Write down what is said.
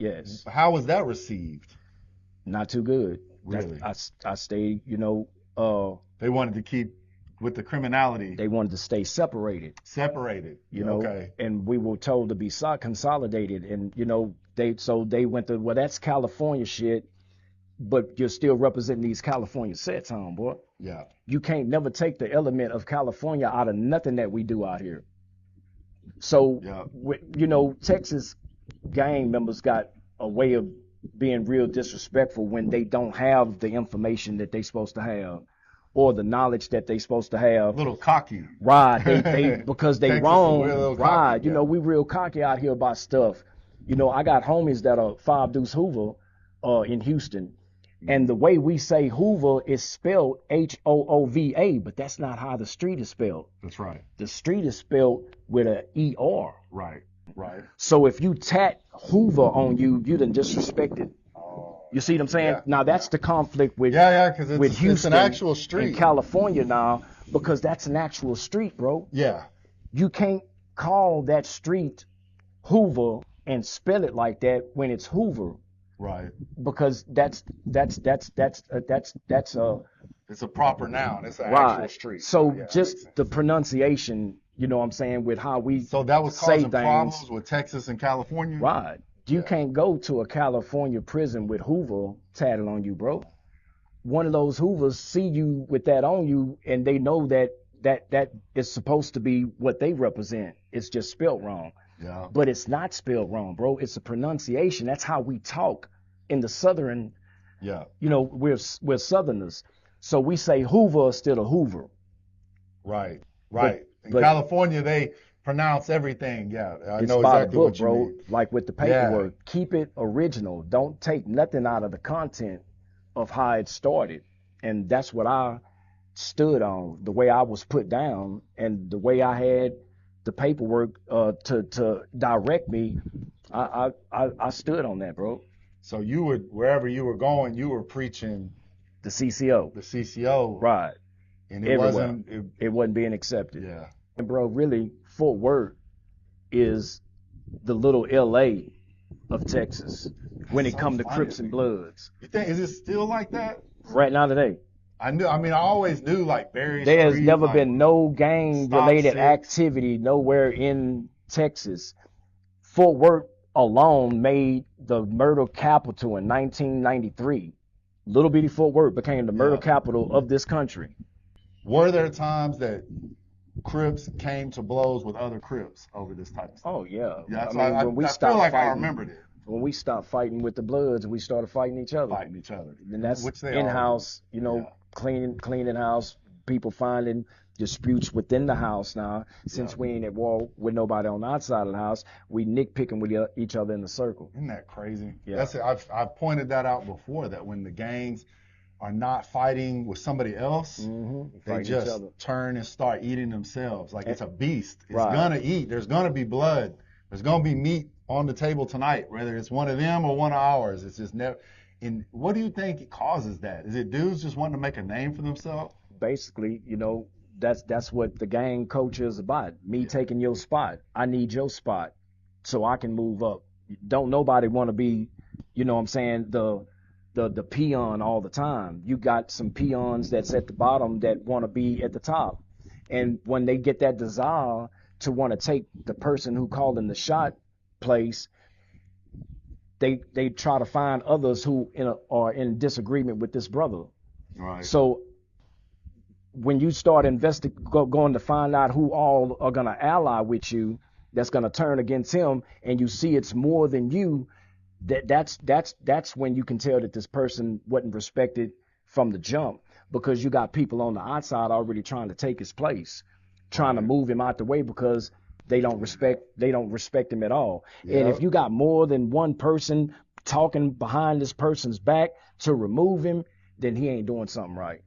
Yes. How was that received? Not too good. Really? I stayed, They wanted to keep with the criminality they wanted to stay separated, separated. Okay. and we were told to be consolidated. And, they went to, well, that's California shit, but you're still representing these California sets, homeboy. Yeah. You can't never take the element of California out of nothing that we do out here. So, Yeah. Texas gang members got a way of being real disrespectful when they don't have the information that they supposed to have or the knowledge that they supposed to have. A little cocky. Right. They because they Texas, wrong. we're a little Right. cocky, yeah. We real cocky out here about stuff. I got homies that are 5 Deuce Hoover in Houston. And the way we say Hoover is spelled Hoova, but that's not how the street is spelled. That's right. The street is spelled with a ER. Right. Right. So if you tat Hoover on you, you done disrespected. You see what I'm saying? Yeah. Now that's the conflict with Because with Houston, it's an actual street in California now, because that's an actual street, bro. Yeah. You can't call that street Hoover and spell it like that when it's Hoover. Right. Because that's It's a proper noun. It's an right. actual street. So Yeah, just the pronunciation, you know what I'm saying, with how we So that was say causing things. problems with Texas and California? Right. You can't go to a California prison with Hoover tatted on you, bro. One of those Hoovers see you with that on you, and they know that is supposed to be what they represent. It's just spelled wrong. Yeah. But it's not spelled wrong, bro. It's a pronunciation. That's how we talk in the Southern. Yeah. We're Southerners, so we say Hoover instead of Hoover. Right. Right. In but California, they pronounce everything. Yeah. I know by exactly the book, what you bro. mean. Like with the paperwork, keep it original. Don't take nothing out of the content of how it started. And that's what I stood on, the way I was put down, and the way I had the paperwork to direct me. I stood on that, bro. So you would, wherever you were going, you were preaching The CCO. the CCO. Right. And it Everywhere. wasn't. It wasn't being accepted. Yeah. And bro, really, Fort Worth is the little LA of Texas when it so comes to funny Crips to and me. Bloods. You think, is it still like that? Right now today. I always knew like Berry There's Street, never like, been no gang-related Stop Six. activity nowhere in Texas. Fort Worth alone made the murder capital in 1993. Little bitty Fort Worth became the murder capital of this country. Were there times that Crips came to blows with other Crips over this type of stuff? Oh yeah. Yeah, when we I stopped feel like fighting, I remembered it. when we stopped fighting with the Bloods, we started fighting each other. Fighting each other. And that's Which they in-house, are. cleaning house, people finding disputes within the house now. Since we ain't at war with nobody on the outside of the house, we nitpicking with each other in the circle. Isn't that crazy? Yeah. That's it. I've pointed that out before, that when the gangs are not fighting with somebody else, they Fighting each just other. turn and start eating themselves. Like it's a beast. It's Right. gonna eat. There's gonna be blood. There's gonna be meat on the table tonight, whether it's one of them or one of ours. It's just never. And what do you think causes that? Is it dudes just wanting to make a name for themselves? Basically, that's what the gang culture is about. Me taking your spot. I need your spot so I can move up. Don't nobody want to be, what I'm saying, the peon all the time. You got some peons that's at the bottom that want to be at the top. And when they get that desire to want to take the person who called in the shot place, they try to find others who are in disagreement with this brother. Right. So when you start going to find out who all are going to ally with you, that's going to turn against him, and you see it's more than you, that's when you can tell that this person wasn't respected from the jump, because you got people on the outside already trying to take his place, trying to move him out the way because they don't respect him at all. Yep. And if you got more than one person talking behind this person's back to remove him, then he ain't doing something right.